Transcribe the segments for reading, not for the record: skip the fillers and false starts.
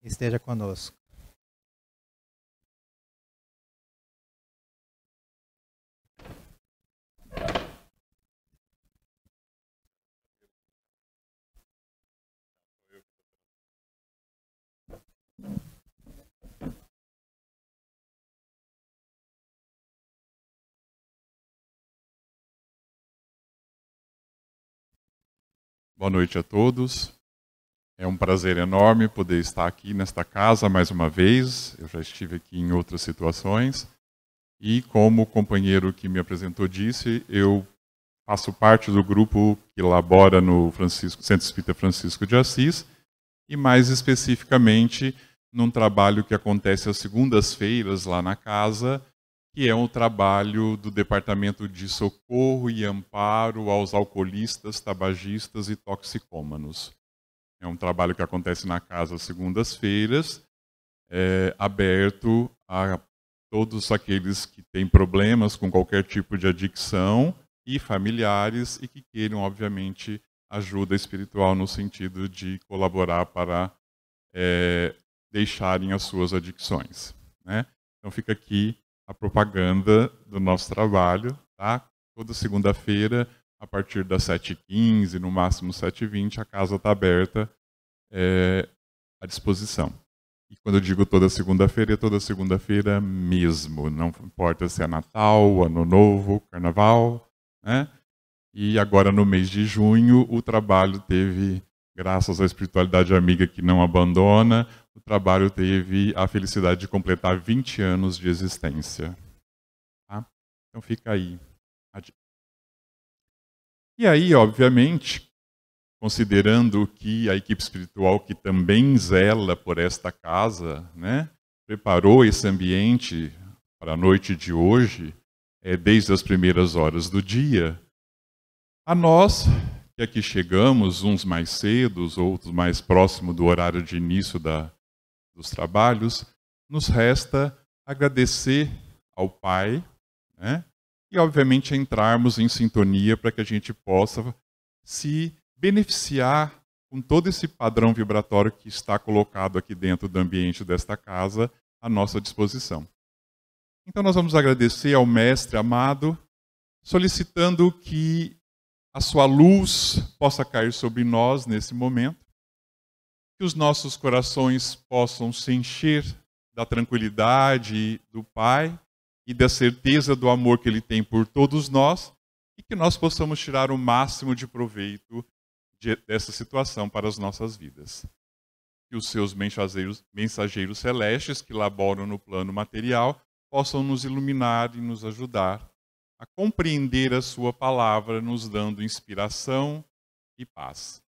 esteja conosco. Boa noite a todos. É um prazer enorme poder estar aqui nesta casa mais uma vez. Eu já estive aqui em outras situações. E como o companheiro que me apresentou disse, eu faço parte do grupo que elabora no Centro Espírita Francisco de Assis, e mais especificamente num trabalho que acontece às segundas-feiras lá na casa, que é um trabalho do Departamento de Socorro e Amparo aos Alcoolistas, Tabagistas e Toxicômanos. É um trabalho que acontece na casa às segundas-feiras, aberto a todos aqueles que têm problemas com qualquer tipo de adicção e familiares e que queiram, obviamente, ajuda espiritual no sentido de colaborar para deixarem as suas adicções, né? Então fica aqui a propaganda do nosso trabalho, tá? Toda segunda-feira, a partir das 7h15, no máximo 7h20, a casa está aberta à disposição. E quando eu digo toda segunda-feira, é toda segunda-feira mesmo. Não importa se é Natal, Ano Novo, Carnaval, né? E agora, no mês de junho, o trabalho teve, graças à espiritualidade amiga que não abandona, o trabalho teve a felicidade de completar 20 anos de existência. Tá? Então fica aí. E aí, obviamente, considerando que a equipe espiritual que também zela por esta casa, né, preparou esse ambiente para a noite de hoje, desde as primeiras horas do dia, a nós, que aqui chegamos, uns mais cedo, outros mais próximo do horário de início dos trabalhos, nos resta agradecer ao Pai, né, e obviamente entrarmos em sintonia para que a gente possa se beneficiar com todo esse padrão vibratório que está colocado aqui dentro do ambiente desta casa à nossa disposição. Então nós vamos agradecer ao Mestre amado, solicitando que a sua luz possa cair sobre nós nesse momento, que os nossos corações possam se encher da tranquilidade do Pai e da certeza do amor que Ele tem por todos nós, e que nós possamos tirar o máximo de proveito dessa situação para as nossas vidas. Que os seus mensageiros celestes que laboram no plano material possam nos iluminar e nos ajudar a compreender a sua palavra, nos dando inspiração e paz.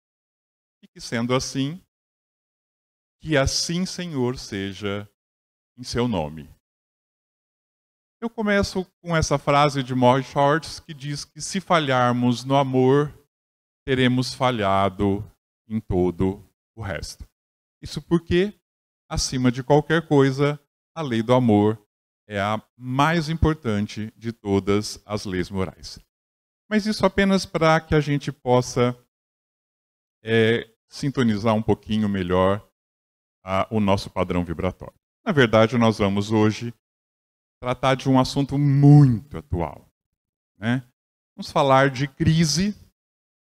E que, sendo assim, que assim, Senhor, seja em seu nome. Eu começo com essa frase de Morris Shorts que diz que se falharmos no amor, teremos falhado em todo o resto. Isso porque, acima de qualquer coisa, a lei do amor é a mais importante de todas as leis morais. Mas isso apenas para que a gente possa sintonizar um pouquinho melhor o nosso padrão vibratório. Na verdade, nós vamos hoje tratar de um assunto muito atual, né? Vamos falar de crise.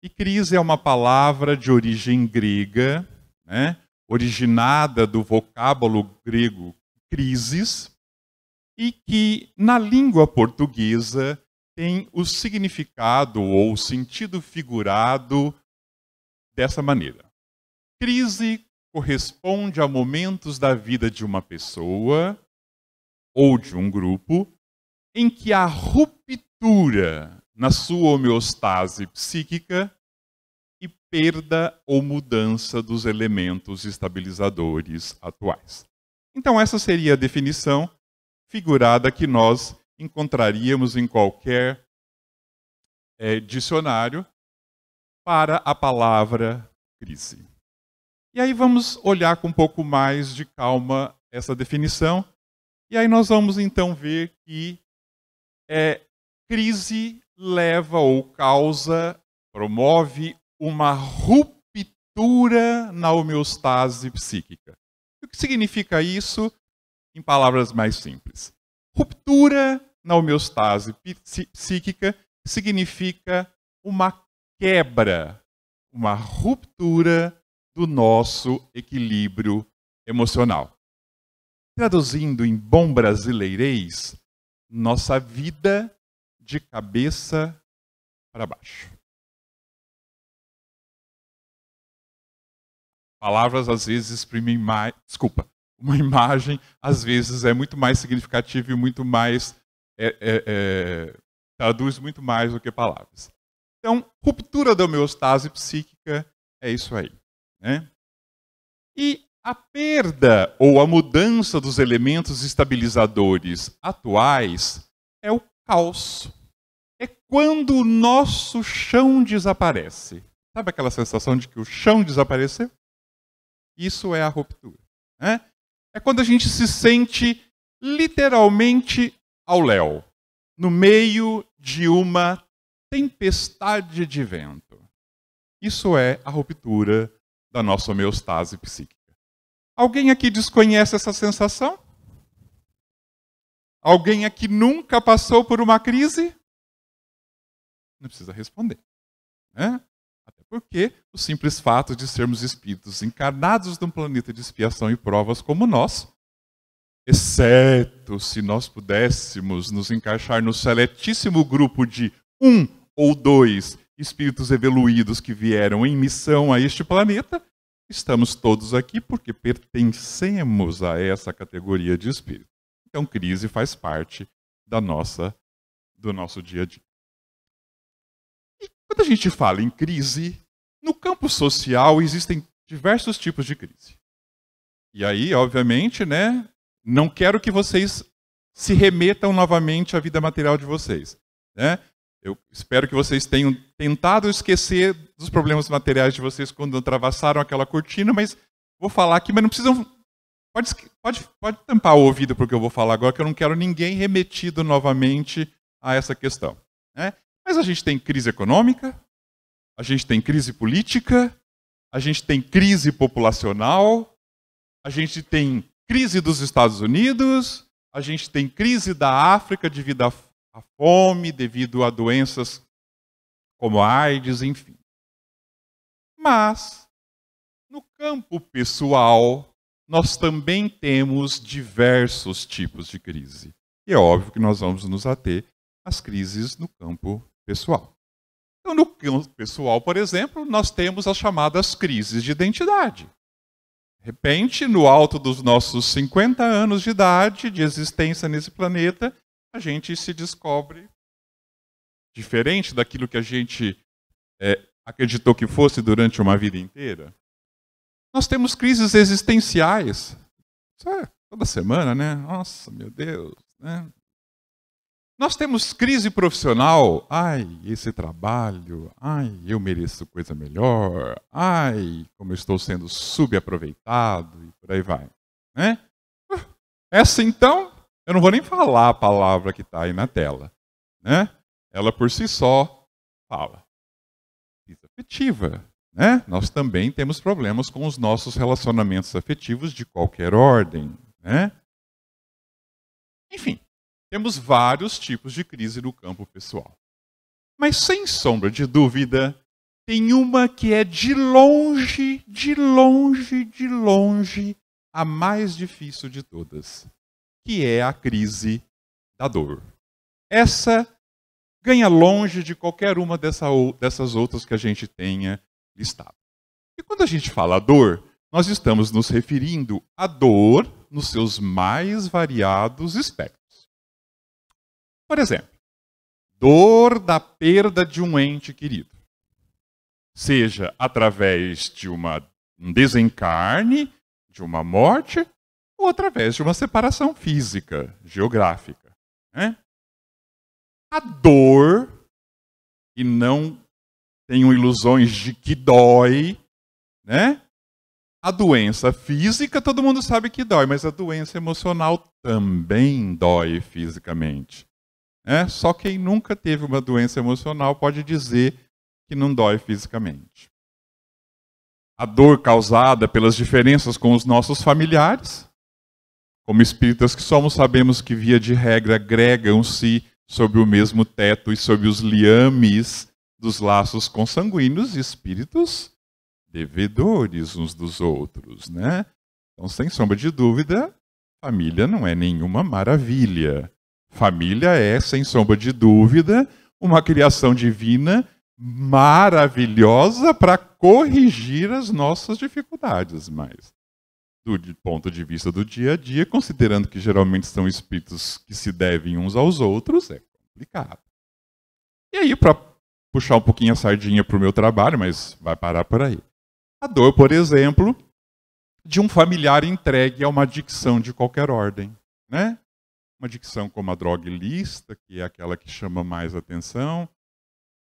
E crise é uma palavra de origem grega, né? Originada do vocábulo grego crisis, e que na língua portuguesa tem o significado ou o sentido figurado dessa maneira. Crise corresponde a momentos da vida de uma pessoa ou de um grupo em que a ruptura na sua homeostase psíquica e perda ou mudança dos elementos estabilizadores atuais. Então essa seria a definição figurada que nós encontraríamos em qualquer dicionário para a palavra crise. E aí vamos olhar com um pouco mais de calma essa definição. E aí nós vamos então ver que crise leva ou causa, promove uma ruptura na homeostase psíquica. O que significa isso em palavras mais simples? Ruptura na homeostase psíquica significa uma quebra, uma ruptura do nosso equilíbrio emocional. Traduzindo em bom brasileirês, nossa vida de cabeça para baixo. Palavras às vezes exprimem mais. Desculpa. Uma imagem às vezes é muito mais significativa e muito mais. Traduz muito mais do que palavras. Então, ruptura da homeostase psíquica é isso aí. Né? E a perda ou a mudança dos elementos estabilizadores atuais é o caos. É quando o nosso chão desaparece. Sabe aquela sensação de que o chão desapareceu? Isso é a ruptura. Né? É quando a gente se sente literalmente ao léu, no meio de uma tempestade de vento. Isso é a ruptura da nossa homeostase psíquica. Alguém aqui desconhece essa sensação? Alguém aqui nunca passou por uma crise? Não precisa responder. Né? Até porque o simples fato de sermos espíritos encarnados num planeta de expiação e provas como nós, exceto se nós pudéssemos nos encaixar no seletíssimo grupo de 1 ou 2 espíritos evoluídos que vieram em missão a este planeta, estamos todos aqui porque pertencemos a essa categoria de espírito. Então, crise faz parte do nosso dia a dia. E quando a gente fala em crise, no campo social existem diversos tipos de crise. E aí, obviamente, né, não quero que vocês se remetam novamente à vida material de vocês. Né? Eu espero que vocês tenham tentado esquecer dos problemas materiais de vocês quando atravessaram aquela cortina, mas vou falar aqui, mas não precisam... Pode tampar o ouvido porque eu vou falar agora, que eu não quero ninguém remetido novamente a essa questão. Né? Mas a gente tem crise econômica, a gente tem crise política, a gente tem crise populacional, a gente tem crise dos Estados Unidos, a gente tem crise da África devido à fome, devido a doenças como a AIDS, enfim. Mas, no campo pessoal, nós também temos diversos tipos de crise. E é óbvio que nós vamos nos ater às crises no campo pessoal. Então, no campo pessoal, por exemplo, nós temos as chamadas crises de identidade. De repente, no alto dos nossos 50 anos de idade, de existência nesse planeta, a gente se descobre diferente daquilo que a gente acreditou que fosse durante uma vida inteira. Nós temos crises existenciais. Isso é toda semana, né? Nossa, meu Deus. Né? Nós temos crise profissional. Ai, esse trabalho. Ai, eu mereço coisa melhor. Ai, como eu estou sendo subaproveitado. E por aí vai. Né? Essa, então, eu não vou nem falar a palavra que está aí na tela. Né? Ela, por si só, fala. Crise afetiva. Né? Nós também temos problemas com os nossos relacionamentos afetivos de qualquer ordem. Né? Enfim, temos vários tipos de crise no campo pessoal. Mas, sem sombra de dúvida, tem uma que é de longe, a mais difícil de todas, que é a crise da dor. Essa ganha longe de qualquer uma dessas outras que a gente tenha listado. E quando a gente fala dor, nós estamos nos referindo à dor nos seus mais variados espectros. Por exemplo, dor da perda de um ente querido. Seja através de um desencarne, de uma morte, ou através de uma separação física, geográfica. Né? A dor, e não tenham ilusões de que dói, né? A doença física, todo mundo sabe que dói, mas a doença emocional também dói fisicamente. Né? Só quem nunca teve uma doença emocional pode dizer que não dói fisicamente. a dor causada pelas diferenças com os nossos familiares. Como espíritas que somos, sabemos que, via de regra, agregam-se sob o mesmo teto e sob os liames dos laços consanguíneos espíritos devedores uns dos outros, né? Então, sem sombra de dúvida, família não é nenhuma maravilha. Família é, sem sombra de dúvida, uma criação divina maravilhosa para corrigir as nossas dificuldades, mas do ponto de vista do dia a dia, considerando que geralmente são espíritos que se devem uns aos outros, é complicado. E aí, para puxar um pouquinho a sardinha para o meu trabalho, mas vai parar por aí. A dor, por exemplo, de um familiar entregue a uma adicção de qualquer ordem, né? Uma adicção como a droga ilícita, que é aquela que chama mais atenção,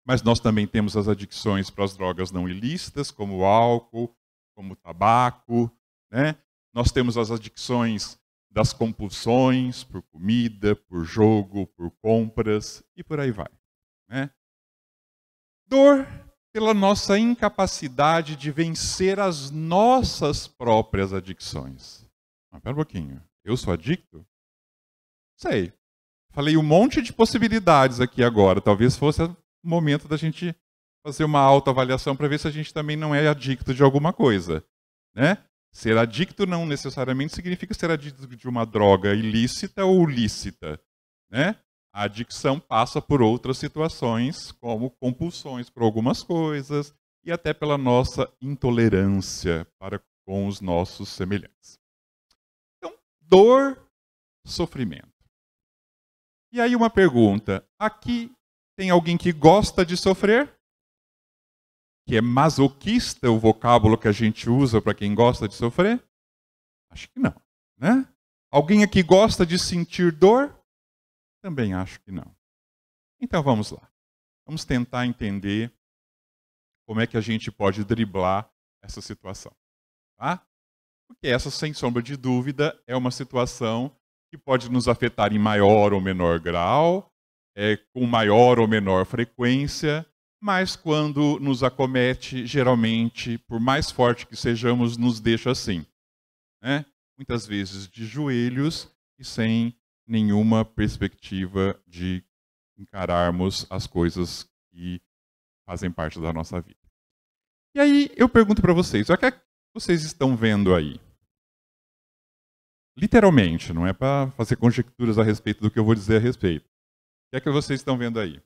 mas nós também temos as adicções para as drogas não ilícitas, como o álcool, como o tabaco, né? Nós temos as adicções das compulsões por comida, por jogo, por compras e por aí vai, né? Dor pela nossa incapacidade de vencer as nossas próprias adicções. Espera um pouquinho, eu sou adicto? Sei. Falei um monte de possibilidades aqui agora. Talvez fosse o momento da gente fazer uma autoavaliação para ver se a gente também não é adicto de alguma coisa, né? Ser adicto não necessariamente significa ser adicto de uma droga ilícita ou lícita, né? A adicção passa por outras situações, como compulsões por algumas coisas e até pela nossa intolerância para com os nossos semelhantes. Então, dor, sofrimento. E aí uma pergunta, aqui tem alguém que gosta de sofrer? Que é masoquista o vocábulo que a gente usa para quem gosta de sofrer? Acho que não, né? Alguém aqui gosta de sentir dor? Também acho que não. Então vamos lá. Vamos tentar entender como é que a gente pode driblar essa situação, tá? Porque essa, sem sombra de dúvida, é uma situação que pode nos afetar em maior ou menor grau, com maior ou menor frequência, mas quando nos acomete, geralmente, por mais forte que sejamos, nos deixa assim, né? Muitas vezes de joelhos e sem nenhuma perspectiva de encararmos as coisas que fazem parte da nossa vida. E aí eu pergunto para vocês, o que é que vocês estão vendo aí? Literalmente, não é para fazer conjecturas a respeito do que eu vou dizer a respeito. O que é que vocês estão vendo aí?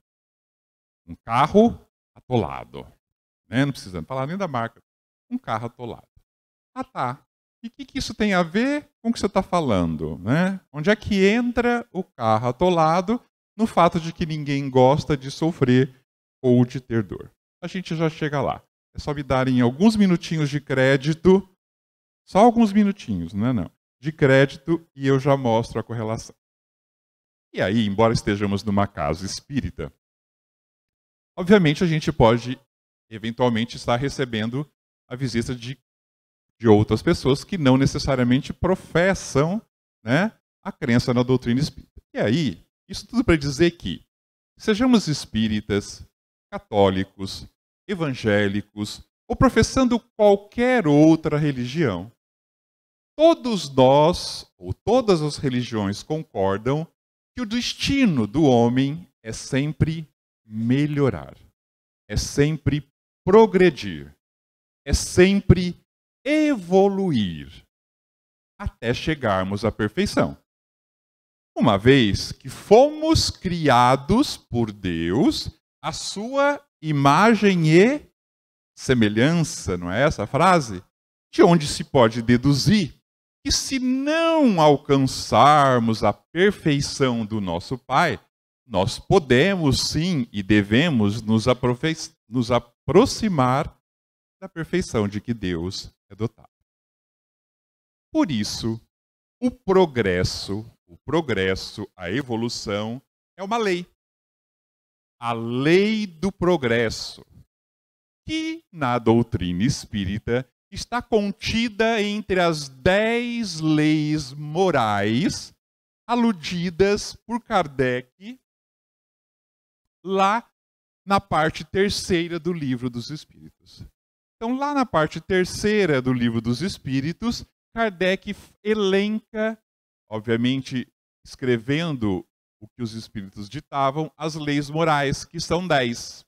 Um carro atolado. Né? Não precisando falar nem da marca. Um carro atolado. Ah, tá. E o que isso tem a ver com o que você está falando? Né? Onde é que entra o carro atolado no fato de que ninguém gosta de sofrer ou de ter dor? A gente já chega lá. É só me darem alguns minutinhos de crédito, só alguns minutinhos, não, de crédito, e eu já mostro a correlação. E aí, embora estejamos numa casa espírita, obviamente a gente pode, eventualmente, estar recebendo a visita de outras pessoas que não necessariamente professam, né, a crença na doutrina espírita. E aí, isso tudo para dizer que, sejamos espíritas, católicos, evangélicos, ou professando qualquer outra religião, todos nós, ou todas as religiões, concordam que o destino do homem é sempre melhorar, é sempre progredir, é sempre evoluir, até chegarmos à perfeição. Uma vez que fomos criados por Deus, a sua imagem e semelhança, não é essa a frase? De onde se pode deduzir que se não alcançarmos a perfeição do nosso Pai, nós podemos sim e devemos nos aproximar da perfeição de que Deus é dotado. Por isso, o progresso, a evolução, é uma lei. A lei do progresso, que na doutrina espírita está contida entre as 10 leis morais aludidas por Kardec lá na parte 3ª do Livro dos Espíritos. Então, lá na parte terceira do Livro dos Espíritos, Kardec elenca, obviamente, escrevendo o que os espíritos ditavam, as leis morais, que são 10.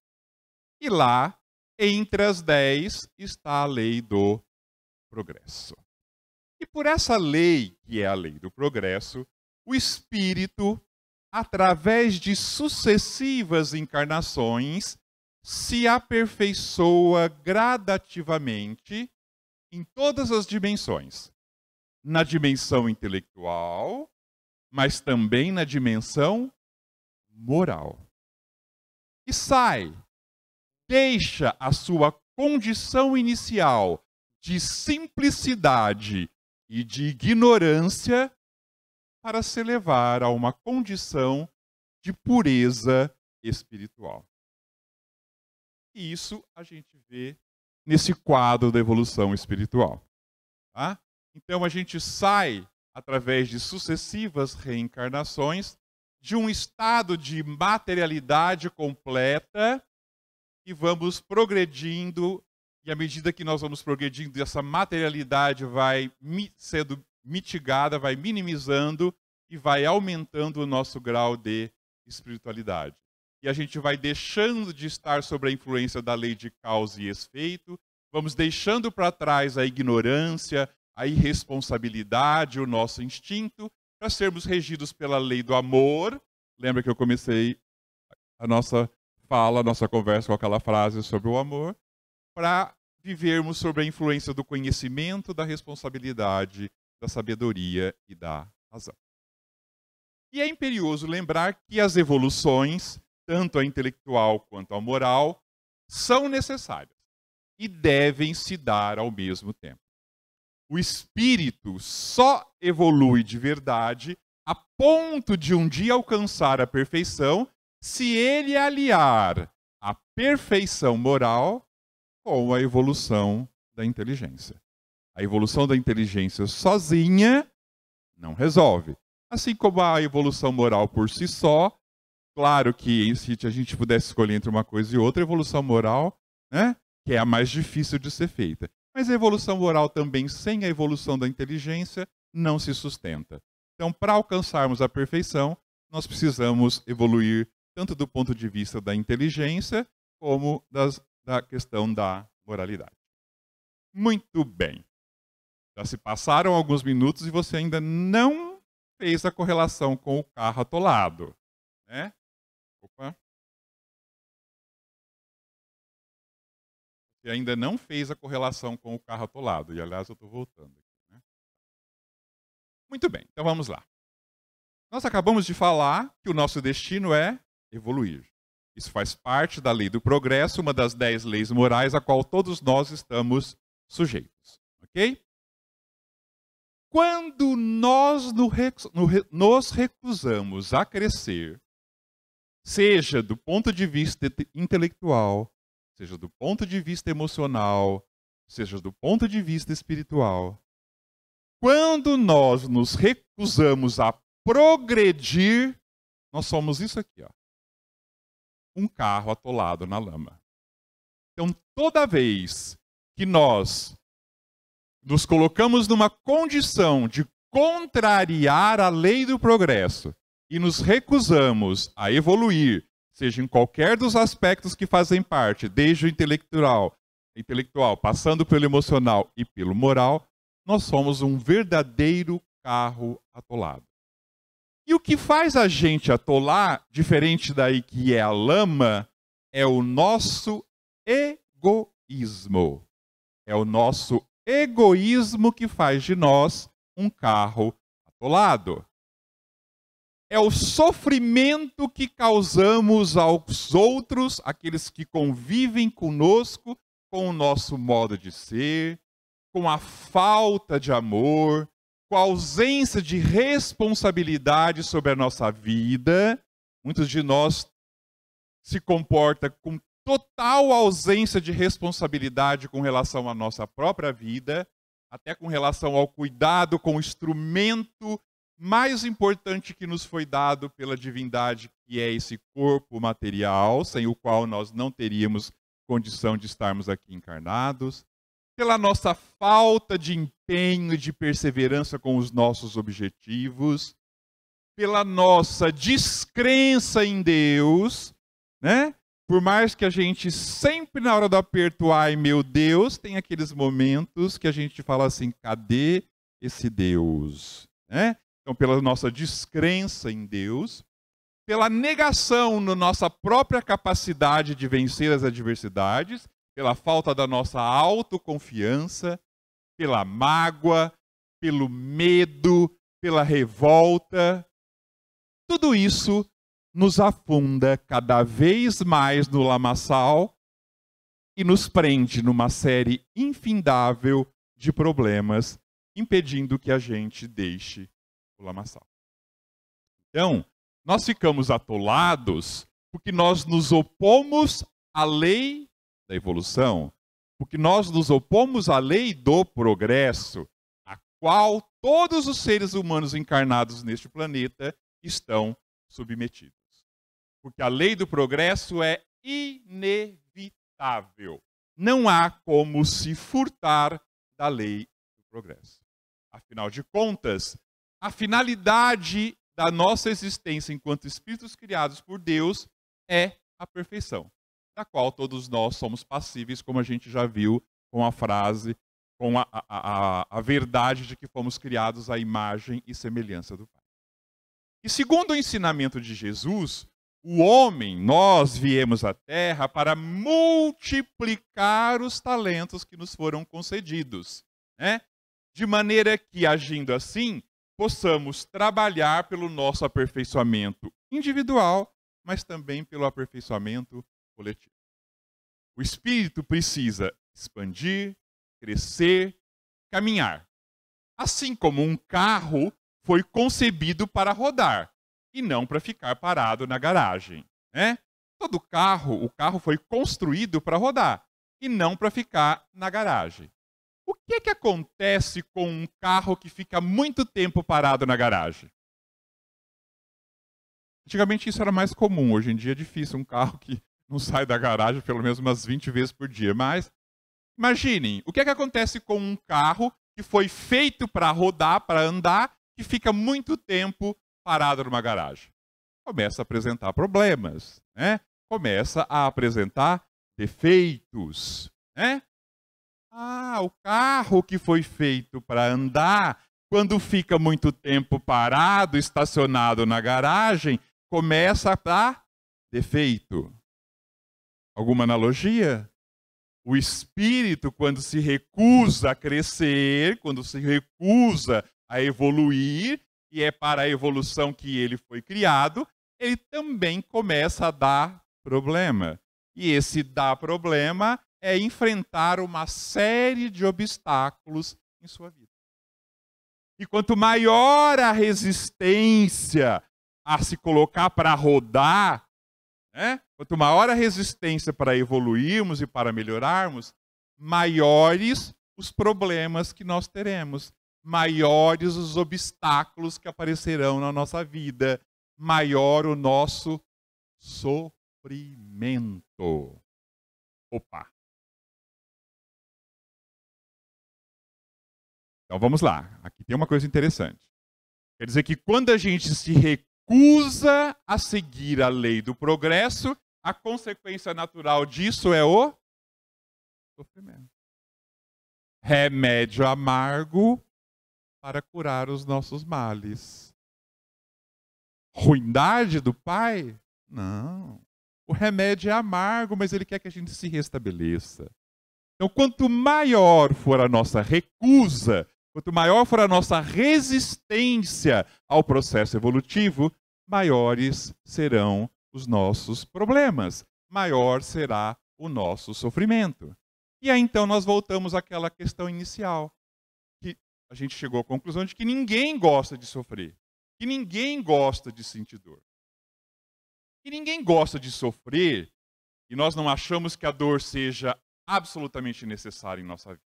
E lá, entre as 10, está a lei do progresso. E por essa lei, que é a lei do progresso, o espírito, através de sucessivas encarnações, se aperfeiçoa gradativamente em todas as dimensões. Na dimensão intelectual, mas também na dimensão moral. E deixa a sua condição inicial de simplicidade e de ignorância para se elevar a uma condição de pureza espiritual. E isso a gente vê nesse quadro da evolução espiritual. Tá? Então a gente sai, através de sucessivas reencarnações, de um estado de materialidade completa e vamos progredindo, e à medida que nós vamos progredindo, essa materialidade vai sendo mitigada, vai minimizando e vai aumentando o nosso grau de espiritualidade. E a gente vai deixando de estar sob a influência da lei de causa e efeito, vamos deixando para trás a ignorância, a irresponsabilidade, o nosso instinto, para sermos regidos pela lei do amor. Lembra que eu comecei a nossa fala, a nossa conversa com aquela frase sobre o amor, para vivermos sob a influência do conhecimento, da responsabilidade, da sabedoria e da razão. E é imperioso lembrar que as evoluções, tanto a intelectual quanto a moral, são necessárias e devem se dar ao mesmo tempo. O espírito só evolui de verdade a ponto de um dia alcançar a perfeição se ele aliar a perfeição moral com a evolução da inteligência. A evolução da inteligência sozinha não resolve. Assim como a evolução moral por si só, claro que se a gente pudesse escolher entre uma coisa e outra, a evolução moral, né, que é a mais difícil de ser feita. Mas a evolução moral também, sem a evolução da inteligência, não se sustenta. Então, para alcançarmos a perfeição, nós precisamos evoluir tanto do ponto de vista da inteligência, como da questão da moralidade. Muito bem. Já se passaram alguns minutos e você ainda não fez a correlação com o carro atolado. Né? Opa. Você ainda não fez a correlação com o carro atolado. E, aliás, eu estou voltando aqui. Né? Muito bem, então vamos lá. Nós acabamos de falar que o nosso destino é evoluir. Isso faz parte da lei do progresso, uma das 10 leis morais a qual todos nós estamos sujeitos. Ok? Quando nós nos recusamos a crescer, seja do ponto de vista intelectual, seja do ponto de vista emocional, seja do ponto de vista espiritual, quando nós nos recusamos a progredir, nós somos isso aqui, ó. Um carro atolado na lama. Então, toda vez que nós nos colocamos numa condição de contrariar a lei do progresso e nos recusamos a evoluir, seja em qualquer dos aspectos que fazem parte, desde o intelectual, passando pelo emocional e pelo moral, nós somos um verdadeiro carro atolado. E o que faz a gente atolar, diferente daí que é a lama, é o nosso egoísmo. É o nosso egoísmo que faz de nós um carro atolado. É o sofrimento que causamos aos outros, aqueles que convivem conosco, com o nosso modo de ser, com a falta de amor, com a ausência de responsabilidade sobre a nossa vida. Muitos de nós se comportam com total ausência de responsabilidade com relação à nossa própria vida, até com relação ao cuidado com o instrumento mais importante que nos foi dado pela divindade, que é esse corpo material, sem o qual nós não teríamos condição de estarmos aqui encarnados, pela nossa falta de empenho e de perseverança com os nossos objetivos, pela nossa descrença em Deus, né? Por mais que a gente sempre na hora do aperto, ai meu Deus, tem aqueles momentos que a gente fala assim, cadê esse Deus? Né? Então, pela nossa descrença em Deus, pela negação na nossa própria capacidade de vencer as adversidades, pela falta da nossa autoconfiança, pela mágoa, pelo medo, pela revolta. Tudo isso nos afunda cada vez mais no lamaçal e nos prende numa série infindável de problemas, impedindo que a gente deixe o lamaçal. Então, nós ficamos atolados porque nós nos opomos à lei da evolução, porque nós nos opomos à lei do progresso, a qual todos os seres humanos encarnados neste planeta estão submetidos. Porque a lei do progresso é inevitável. Não há como se furtar da lei do progresso. Afinal de contas, a finalidade da nossa existência enquanto espíritos criados por Deus é a perfeição, da qual todos nós somos passíveis, como a gente já viu com a frase, com a verdade de que fomos criados à imagem e semelhança do Pai. E segundo o ensinamento de Jesus, o homem, nós viemos à Terra para multiplicar os talentos que nos foram concedidos, né? De maneira que, agindo assim, possamos trabalhar pelo nosso aperfeiçoamento individual, mas também pelo aperfeiçoamento coletivo. O espírito precisa expandir, crescer, caminhar. Assim como um carro foi concebido para rodar e não para ficar parado na garagem, né? Todo carro, o carro foi construído para rodar e não para ficar na garagem. O que acontece com um carro que fica muito tempo parado na garagem? Antigamente isso era mais comum, hoje em dia é difícil um carro que não sai da garagem pelo menos umas 20 vezes por dia. Mas imaginem, o que acontece com um carro que foi feito para rodar, para andar, que fica muito tempo parado numa garagem? Começa a apresentar problemas, né? Começa a apresentar defeitos, né? O carro que foi feito para andar, quando fica muito tempo parado, estacionado na garagem, começa a dar defeito. Alguma analogia? O espírito, quando se recusa a crescer, quando se recusa a evoluir, e é para a evolução que ele foi criado, ele também começa a dar problema. E esse dar problema é enfrentar uma série de obstáculos em sua vida. E quanto maior a resistência a se colocar para rodar, né? Quanto maior a resistência para evoluirmos e para melhorarmos, maiores os problemas que nós teremos, maiores os obstáculos que aparecerão na nossa vida, maior o nosso sofrimento. Opa! Então vamos lá, aqui tem uma coisa interessante. Quer dizer que quando a gente se recusa a seguir a lei do progresso, a consequência natural disso é o sofrimento. Remédio amargo para curar os nossos males. Ruindade do Pai? Não. O remédio é amargo, mas ele quer que a gente se restabeleça. Então, quanto maior for a nossa recusa, quanto maior for a nossa resistência ao processo evolutivo, maiores serão os nossos problemas, maior será o nosso sofrimento. E aí então nós voltamos àquela questão inicial, que a gente chegou à conclusão de que ninguém gosta de sofrer, que ninguém gosta de sentir dor. Que ninguém gosta de sofrer e nós não achamos que a dor seja absolutamente necessária em nossa vida.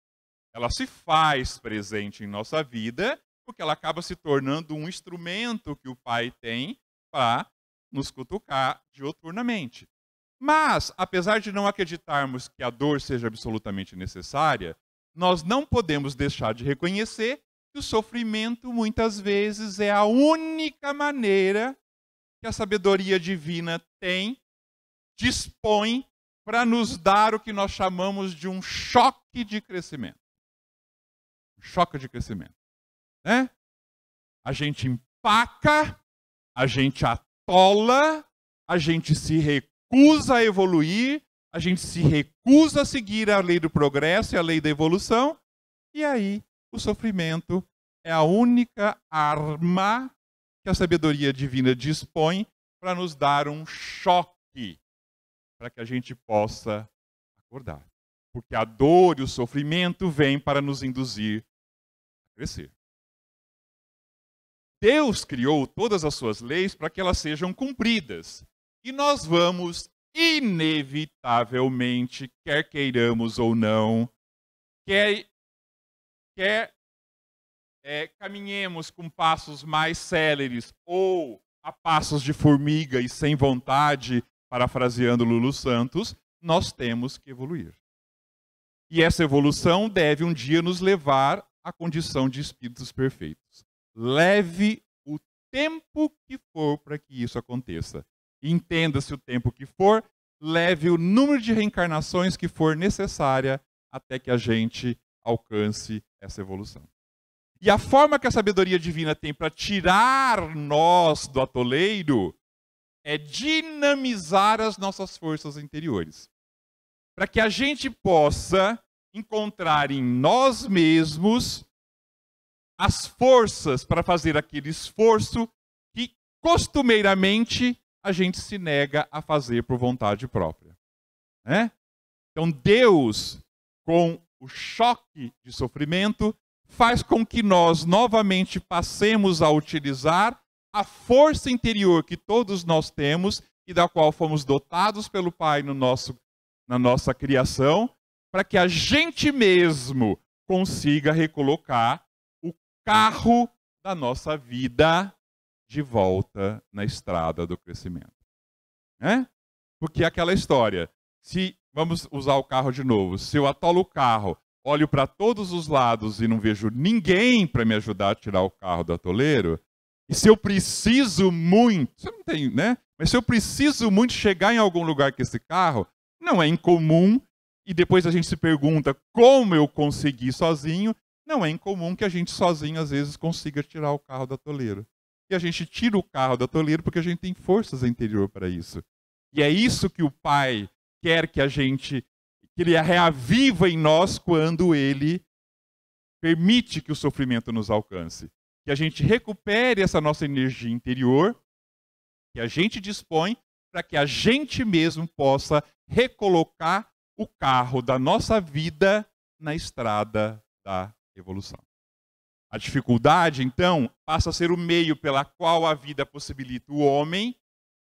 Ela se faz presente em nossa vida porque ela acaba se tornando um instrumento que o Pai tem para nos cutucar dioturnamente. Mas, apesar de não acreditarmos que a dor seja absolutamente necessária, nós não podemos deixar de reconhecer que o sofrimento, muitas vezes, é a única maneira que a sabedoria divina dispõe para nos dar o que nós chamamos de um choque de crescimento. Um choque de crescimento. Né? A gente empaca, a gente atola, a gente se recusa a evoluir, a gente se recusa a seguir a lei do progresso e a lei da evolução, e aí o sofrimento é a única arma que a sabedoria divina dispõe para nos dar um choque, para que a gente possa acordar. Porque a dor e o sofrimento vêm para nos induzir a crescer. Deus criou todas as suas leis para que elas sejam cumpridas. E nós vamos, inevitavelmente, quer queiramos ou não, quer caminhemos com passos mais céleres ou a passos de formiga e sem vontade, parafraseando Lulu Santos, nós temos que evoluir. E essa evolução deve um dia nos levar à condição de espíritos perfeitos. Leve o tempo que for para que isso aconteça. Entenda-se o tempo que for, leve o número de reencarnações que for necessária até que a gente alcance essa evolução. E a forma que a sabedoria divina tem para tirar nós do atoleiro é dinamizar as nossas forças interiores. Para que a gente possa encontrar em nós mesmos as forças para fazer aquele esforço que costumeiramente a gente se nega a fazer por vontade própria. Né? Então Deus, com o choque de sofrimento, faz com que nós novamente passemos a utilizar a força interior que todos nós temos e da qual fomos dotados pelo Pai na nossa criação, para que a gente mesmo consiga recolocar o carro da nossa vida de volta na estrada do crescimento. Porque aquela história, vamos usar o carro de novo, se eu atolo o carro, olho para todos os lados e não vejo ninguém para me ajudar a tirar o carro do atoleiro, e se eu preciso muito, você não tem, né? Mas se eu preciso muito chegar em algum lugar com esse carro, não é incomum, e depois a gente se pergunta como eu consegui sozinho, não é incomum que a gente sozinho às vezes consiga tirar o carro do atoleiro. E a gente tira o carro do atoleiro porque a gente tem forças interior para isso. E é isso que o Pai quer que ele reaviva em nós quando ele permite que o sofrimento nos alcance. Que a gente recupere essa nossa energia interior, que a gente dispõe para que a gente mesmo possa recolocar o carro da nossa vida na estrada da evolução. A dificuldade, então, passa a ser o meio pela qual a vida possibilita o homem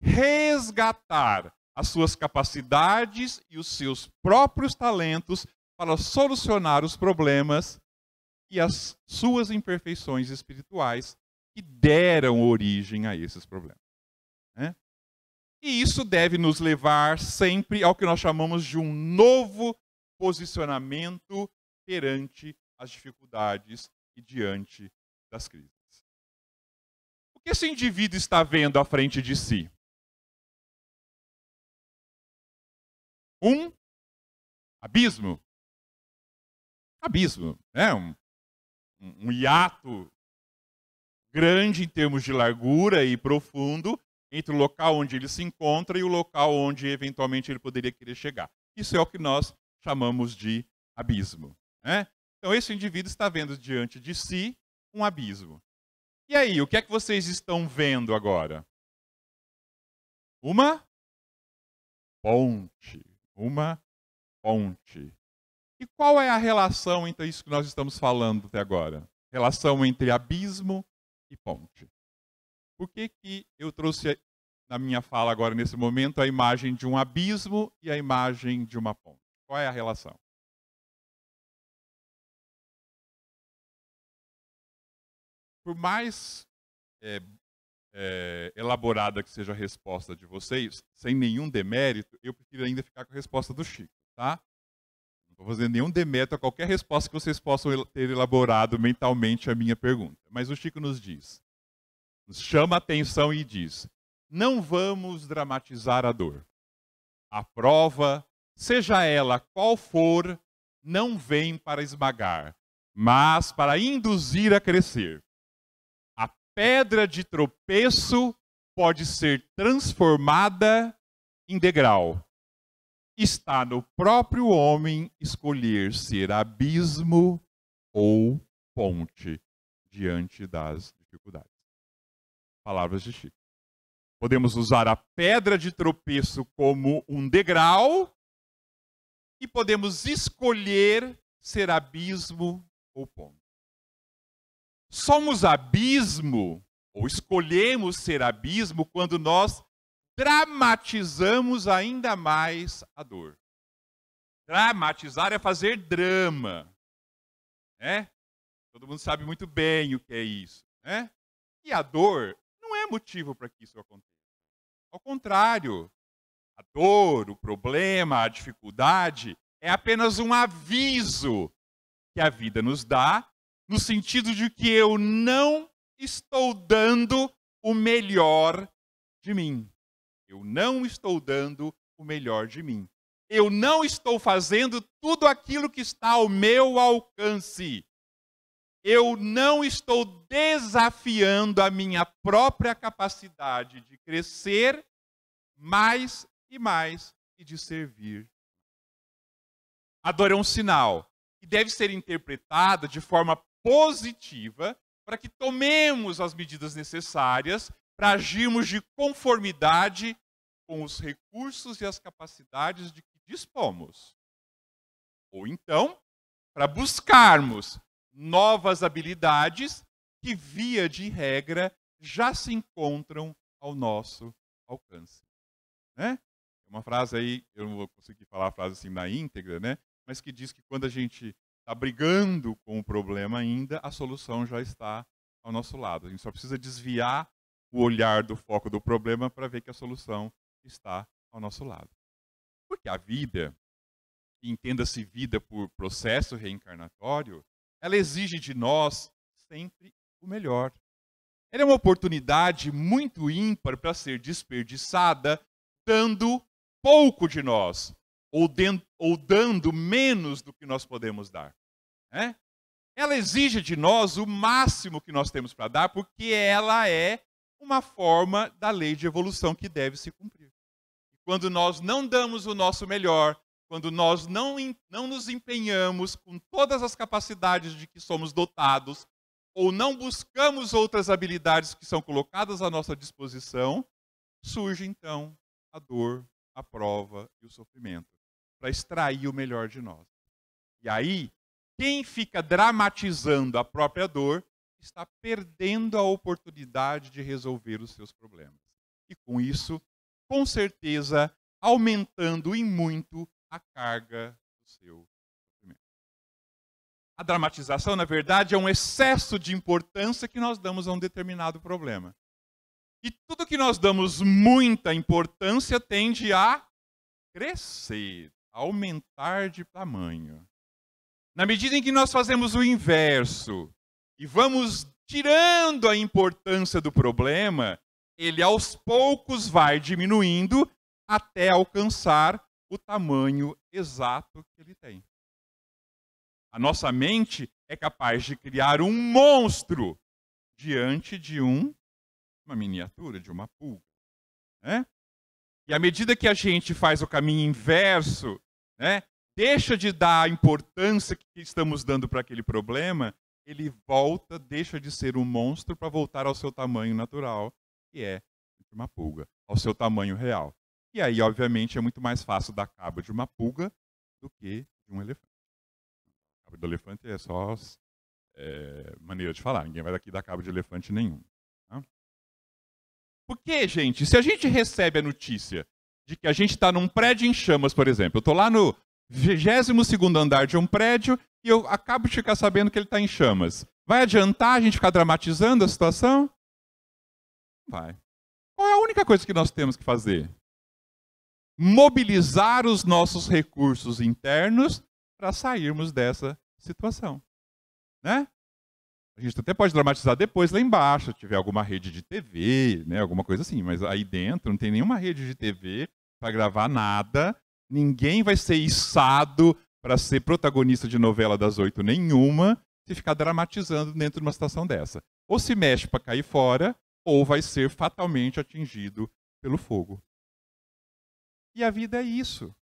resgatar as suas capacidades e os seus próprios talentos para solucionar os problemas e as suas imperfeições espirituais que deram origem a esses problemas. E isso deve nos levar sempre ao que nós chamamos de um novo posicionamento perante as dificuldades e diante das crises. O que esse indivíduo está vendo à frente de si? Um abismo. Abismo, né? Um hiato grande em termos de largura e profundo entre o local onde ele se encontra e o local onde eventualmente ele poderia querer chegar. Isso é o que nós chamamos de abismo. Né? Então esse indivíduo está vendo diante de si um abismo. E aí, o que é que vocês estão vendo agora? Uma ponte. Uma ponte. E qual é a relação entre isso que nós estamos falando até agora? Relação entre abismo e ponte. Por que eu trouxe na minha fala agora, nesse momento, a imagem de um abismo e a imagem de uma ponte? Qual é a relação? Por mais elaborada que seja a resposta de vocês, sem nenhum demérito, eu prefiro ainda ficar com a resposta do Chico, tá? Não estou fazendo nenhum demérito a qualquer resposta que vocês possam ter elaborado mentalmente a minha pergunta. Mas o Chico nos chama a atenção e diz: não vamos dramatizar a dor. A prova, seja ela qual for, não vem para esmagar, mas para induzir a crescer. A pedra de tropeço pode ser transformada em degrau. Está no próprio homem escolher ser abismo ou ponte diante das dificuldades. Palavras de Chico. Podemos usar a pedra de tropeço como um degrau e podemos escolher ser abismo ou ponte. Somos abismo, ou escolhemos ser abismo, quando nós dramatizamos ainda mais a dor. Dramatizar é fazer drama, né? Todo mundo sabe muito bem o que é isso, né? E a dor não é motivo para que isso aconteça. Ao contrário, a dor, o problema, a dificuldade é apenas um aviso que a vida nos dá, no sentido de que eu não estou dando o melhor de mim. Eu não estou dando o melhor de mim. Eu não estou fazendo tudo aquilo que está ao meu alcance. Eu não estou desafiando a minha própria capacidade de crescer mais e de servir. A dor é um sinal que deve ser interpretada de forma positiva para que tomemos as medidas necessárias para agirmos de conformidade com os recursos e as capacidades de que dispomos. Ou então, para buscarmos novas habilidades que, via de regra, já se encontram ao nosso alcance. Né? Uma frase aí, eu não vou conseguir falar a frase assim na íntegra, né? Mas que diz que quando a gente está brigando com o problema ainda, a solução já está ao nosso lado. A gente só precisa desviar o olhar do foco do problema para ver que a solução está ao nosso lado. Porque a vida, entenda-se vida por processo reencarnatório, ela exige de nós sempre o melhor. Ela é uma oportunidade muito ímpar para ser desperdiçada, dando pouco de nós, ou dando menos do que nós podemos dar. Né? Ela exige de nós o máximo que nós temos para dar, porque ela é uma forma da lei de evolução que deve se cumprir. Quando nós não damos o nosso melhor, quando nós não nos empenhamos com todas as capacidades de que somos dotados, ou não buscamos outras habilidades que são colocadas à nossa disposição, surge então a dor, a prova e o sofrimento, para extrair o melhor de nós. E aí, quem fica dramatizando a própria dor está perdendo a oportunidade de resolver os seus problemas. E com isso, com certeza, aumentando em muito a carga do seu sofrimento. A dramatização, na verdade, é um excesso de importância que nós damos a um determinado problema. E tudo que nós damos muita importância tende a crescer, a aumentar de tamanho. Na medida em que nós fazemos o inverso e vamos tirando a importância do problema, ele aos poucos vai diminuindo até alcançar o tamanho exato que ele tem. A nossa mente é capaz de criar um monstro diante de uma miniatura, de uma pulga. Né? E à medida que a gente faz o caminho inverso, né, deixa de dar a importância que estamos dando para aquele problema, ele volta, deixa de ser um monstro para voltar ao seu tamanho natural, que é uma pulga, ao seu tamanho real. E aí, obviamente, é muito mais fácil dar cabo de uma pulga do que de um elefante. O cabo do elefante é só maneira de falar, ninguém vai daqui dar cabo de elefante nenhum. Tá? Porque, gente, se a gente recebe a notícia de que a gente está num prédio em chamas, por exemplo, eu estou lá no 22º andar de um prédio e eu acabo de ficar sabendo que ele está em chamas. Vai adiantar a gente ficar dramatizando a situação? vai. Qual é a única coisa que nós temos que fazer? Mobilizar os nossos recursos internos para sairmos dessa situação, né? A gente até pode dramatizar depois lá embaixo, se tiver alguma rede de TV, né, alguma coisa assim, mas aí dentro não tem nenhuma rede de TV para gravar nada, ninguém vai ser içado para ser protagonista de novela das 8 nenhuma, se ficar dramatizando dentro de uma situação dessa. Ou se mexe para cair fora, ou vai ser fatalmente atingido pelo fogo. E a vida é isso.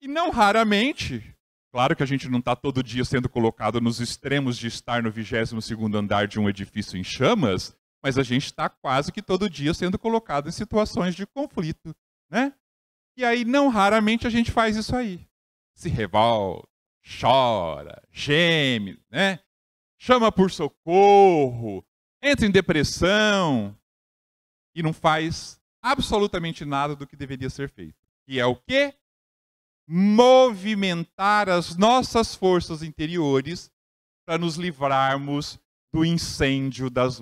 E não raramente, claro que a gente não está todo dia sendo colocado nos extremos de estar no 22º andar de um edifício em chamas, mas a gente está quase que todo dia sendo colocado em situações de conflito, né? E aí, não raramente, a gente faz isso aí. Se revolta, chora, geme, né? Chama por socorro, entra em depressão e não faz absolutamente nada do que deveria ser feito. Que é o quê? Movimentar as nossas forças interiores para nos livrarmos do incêndio das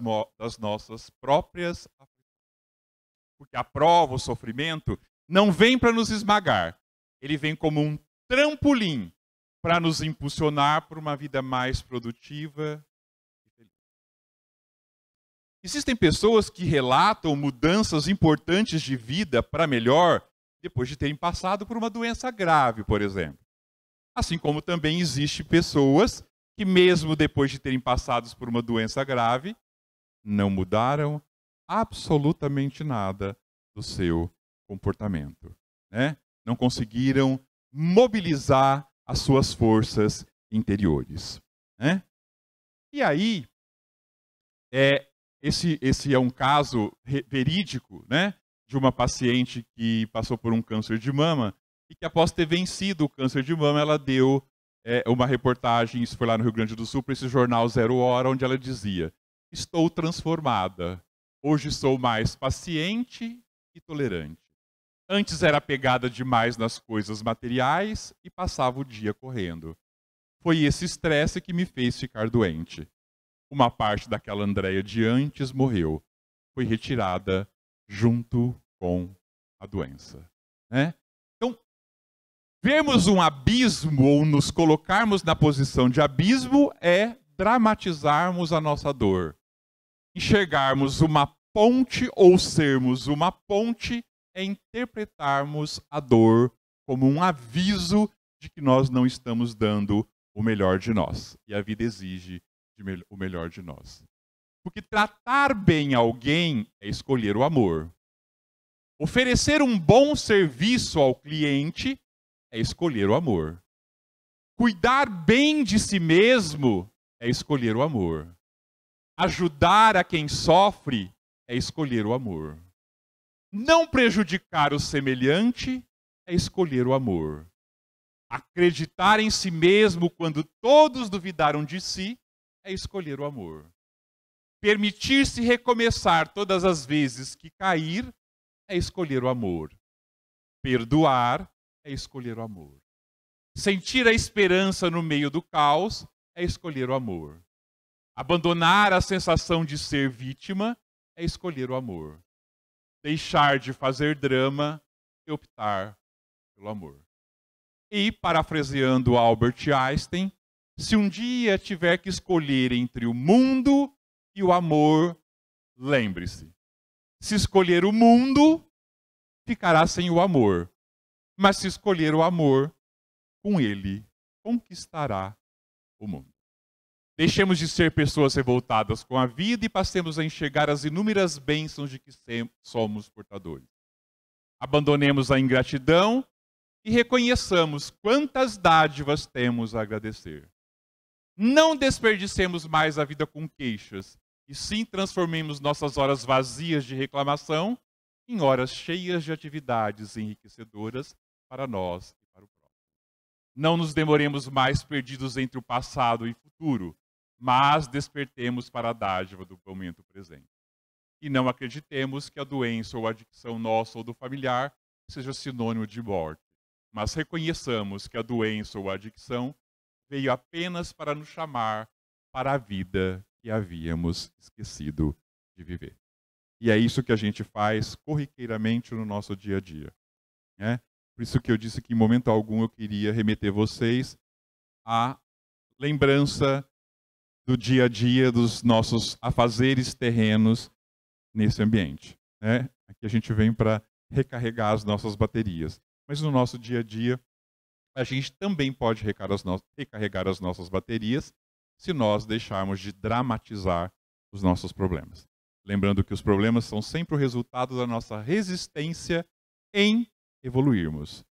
nossas próprias aflições. Porque a prova, o sofrimento, não vem para nos esmagar. Ele vem como um trampolim para nos impulsionar para uma vida mais produtiva e feliz. Existem pessoas que relatam mudanças importantes de vida para melhor depois de terem passado por uma doença grave, por exemplo. Assim como também existem pessoas que, mesmo depois de terem passado por uma doença grave, não mudaram absolutamente nada do seu comportamento, né? Não conseguiram mobilizar as suas forças interiores, né? E aí, esse é um caso verídico, né, de uma paciente que passou por um câncer de mama e que, após ter vencido o câncer de mama, ela deu uma reportagem, isso foi lá no Rio Grande do Sul, para esse jornal Zero Hora, onde ela dizia: estou transformada, hoje sou mais paciente e tolerante. Antes era apegada demais nas coisas materiais e passava o dia correndo. Foi esse estresse que me fez ficar doente. Uma parte daquela Andréia de antes morreu. Foi retirada junto com a doença, né? Então, vermos um abismo ou nos colocarmos na posição de abismo é dramatizarmos a nossa dor. Enxergarmos uma ponte ou sermos uma ponte é interpretarmos a dor como um aviso de que nós não estamos dando o melhor de nós. E a vida exige o melhor de nós. Porque tratar bem alguém é escolher o amor. Oferecer um bom serviço ao cliente é escolher o amor. Cuidar bem de si mesmo é escolher o amor. Ajudar a quem sofre é escolher o amor. Não prejudicar o semelhante é escolher o amor. Acreditar em si mesmo quando todos duvidaram de si é escolher o amor. Permitir-se recomeçar todas as vezes que cair é escolher o amor. Perdoar é escolher o amor. Sentir a esperança no meio do caos é escolher o amor. Abandonar a sensação de ser vítima é escolher o amor. Deixar de fazer drama e optar pelo amor. E, parafraseando Albert Einstein, se um dia tiver que escolher entre o mundo e o amor, lembre-se, se escolher o mundo, ficará sem o amor. Mas se escolher o amor, com ele conquistará o mundo. Deixemos de ser pessoas revoltadas com a vida e passemos a enxergar as inúmeras bênçãos de que somos portadores. Abandonemos a ingratidão e reconheçamos quantas dádivas temos a agradecer. Não desperdicemos mais a vida com queixas, e sim transformemos nossas horas vazias de reclamação em horas cheias de atividades enriquecedoras para nós e para o próximo. Não nos demoremos mais perdidos entre o passado e o futuro, mas despertemos para a dádiva do momento presente. E não acreditemos que a doença ou a adicção nossa ou do familiar seja sinônimo de morte, mas reconheçamos que a doença ou a adicção veio apenas para nos chamar para a vida que havíamos esquecido de viver. E é isso que a gente faz corriqueiramente no nosso dia a dia, né? Por isso que eu disse que em momento algum eu queria remeter vocês à lembrança do dia a dia, dos nossos afazeres terrenos nesse ambiente, né? Aqui a gente vem para recarregar as nossas baterias. Mas no nosso dia a dia, a gente também pode recarregar as nossas baterias se nós deixarmos de dramatizar os nossos problemas. Lembrando que os problemas são sempre o resultado da nossa resistência em evoluirmos,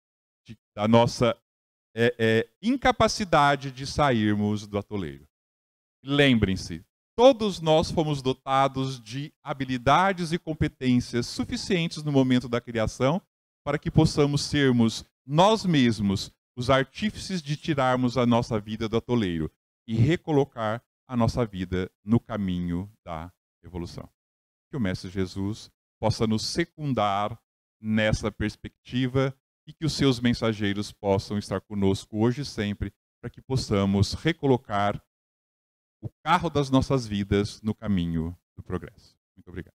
da nossa incapacidade de sairmos do atoleiro. Lembrem-se, todos nós fomos dotados de habilidades e competências suficientes no momento da criação para que possamos sermos nós mesmos os artífices de tirarmos a nossa vida do atoleiro e recolocar a nossa vida no caminho da evolução. Que o Mestre Jesus possa nos secundar nessa perspectiva e que os seus mensageiros possam estar conosco hoje e sempre para que possamos recolocar o carro das nossas vidas no caminho do progresso. Muito obrigado.